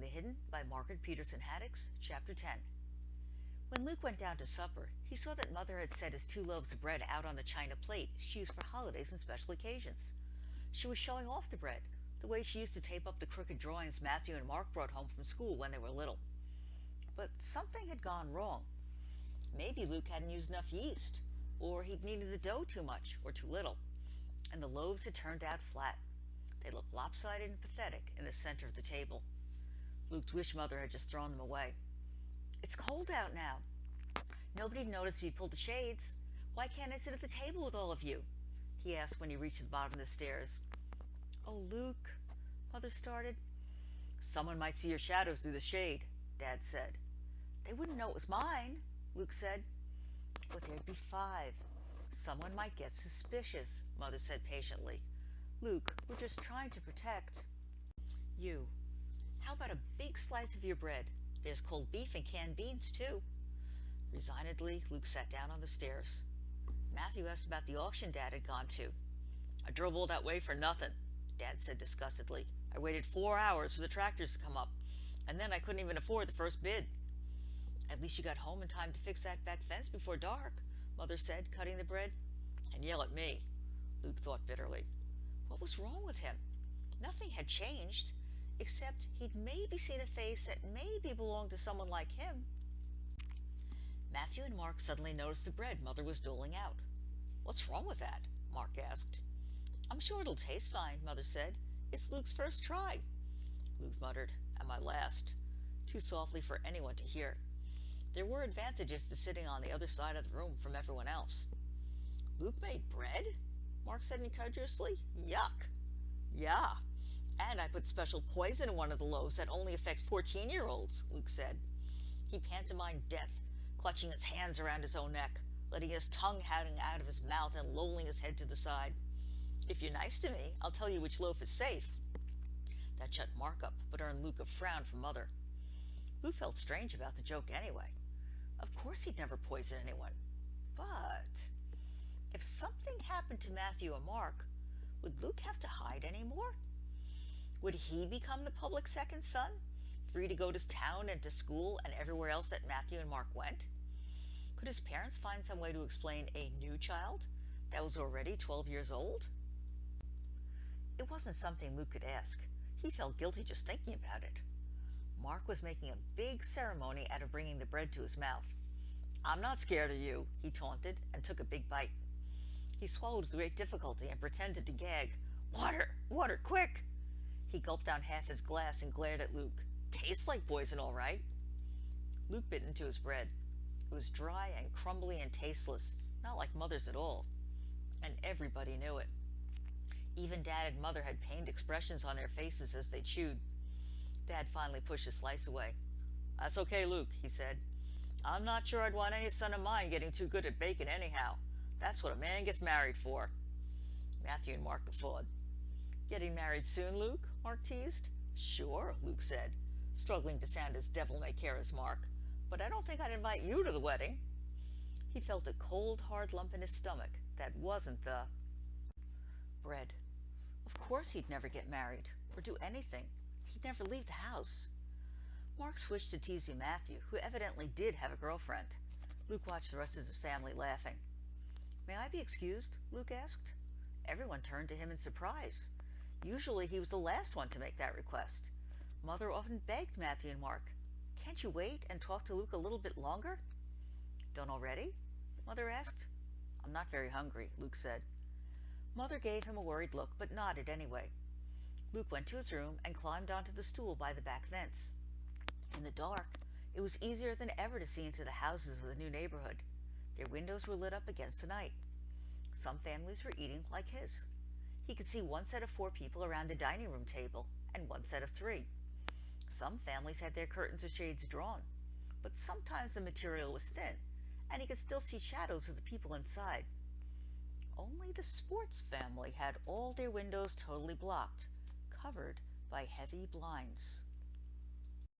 Hidden by Margaret Peterson Haddix, Chapter 10. When Luke went down to supper, he saw that Mother had set his 2 loaves of bread out on the china plate she used for holidays and special occasions. She was showing off the bread, the way she used to tape up the crooked drawings Matthew and Mark brought home from school when they were little. But something had gone wrong. Maybe Luke hadn't used enough yeast, or he'd kneaded the dough too much or too little, and the loaves had turned out flat. They looked lopsided and pathetic in the center of the table. Luke wished Mother had just thrown them away. "It's cold out now. Nobody noticed you pulled the shades. Why can't I sit at the table with all of you?" he asked when he reached the bottom of the stairs. "Oh, Luke," Mother started. "Someone might see your shadow through the shade," Dad said. "They wouldn't know it was mine," Luke said. "But there'd be 5. Someone might get suspicious," Mother said patiently. "Luke, we're just trying to protect you. How about a big slice of your bread? There's cold beef and canned beans, too." Resignedly, Luke sat down on the stairs. Matthew asked about the auction Dad had gone to. "I drove all that way for nothing," Dad said disgustedly. "I waited 4 hours for the tractors to come up, and then I couldn't even afford the first bid." "At least you got home in time to fix that back fence before dark," Mother said, cutting the bread. "And yell at me," Luke thought bitterly. What was wrong with him? Nothing had changed, except he'd maybe seen a face that maybe belonged to someone like him. Matthew and Mark suddenly noticed the bread Mother was doling out. "What's wrong with that?" Mark asked. "I'm sure it'll taste fine," Mother said. "It's Luke's first try." Luke muttered, "And my last," too softly for anyone to hear. There were advantages to sitting on the other side of the room from everyone else. "Luke made bread?" Mark said incredulously. "Yuck." "Yeah. And I put special poison in one of the loaves that only affects 14-year-olds, Luke said. He pantomimed death, clutching his hands around his own neck, letting his tongue hang out of his mouth and lolling his head to the side. "If you're nice to me, I'll tell you which loaf is safe." That shut Mark up, but earned Luke a frown from Mother. Luke felt strange about the joke anyway. Of course he'd never poisoned anyone. But if something happened to Matthew or Mark, would Luke have to hide anymore? Would he become the public second son, free to go to town and to school and everywhere else that Matthew and Mark went? Could his parents find some way to explain a new child that was already 12 years old? It wasn't something Luke could ask. He felt guilty just thinking about it. Mark was making a big ceremony out of bringing the bread to his mouth. "I'm not scared of you," he taunted, and took a big bite. He swallowed with great difficulty and pretended to gag. "Water! Water, quick!" He gulped down half his glass and glared at Luke. "Tastes like poison, all right." Luke bit into his bread. It was dry and crumbly and tasteless, not like Mother's at all. And everybody knew it. Even Dad and Mother had pained expressions on their faces as they chewed. Dad finally pushed a slice away. "That's okay, Luke," he said. "I'm not sure I'd want any son of mine getting too good at bacon anyhow. That's what a man gets married for." Matthew and Mark guffawed. "Getting married soon, Luke?" Mark teased. "Sure," Luke said, struggling to sound as devil-may-care as Mark. "But I don't think I'd invite you to the wedding." He felt a cold, hard lump in his stomach that wasn't the bread. Of course he'd never get married, or do anything. He'd never leave the house. Mark switched to teasing Matthew, who evidently did have a girlfriend. Luke watched the rest of his family laughing. "May I be excused?" Luke asked. Everyone turned to him in surprise. Usually he was the last one to make that request. Mother often begged Matthew and Mark, "Can't you wait and talk to Luke a little bit longer?" "Done already?" Mother asked. "I'm not very hungry," Luke said. Mother gave him a worried look, but nodded anyway. Luke went to his room and climbed onto the stool by the back fence. In the dark, it was easier than ever to see into the houses of the new neighborhood. Their windows were lit up against the night. Some families were eating like his. He could see one set of 4 people around the dining room table, and one set of 3. Some families had their curtains or shades drawn, but sometimes the material was thin, and he could still see shadows of the people inside. Only the Sports family had all their windows totally blocked, covered by heavy blinds.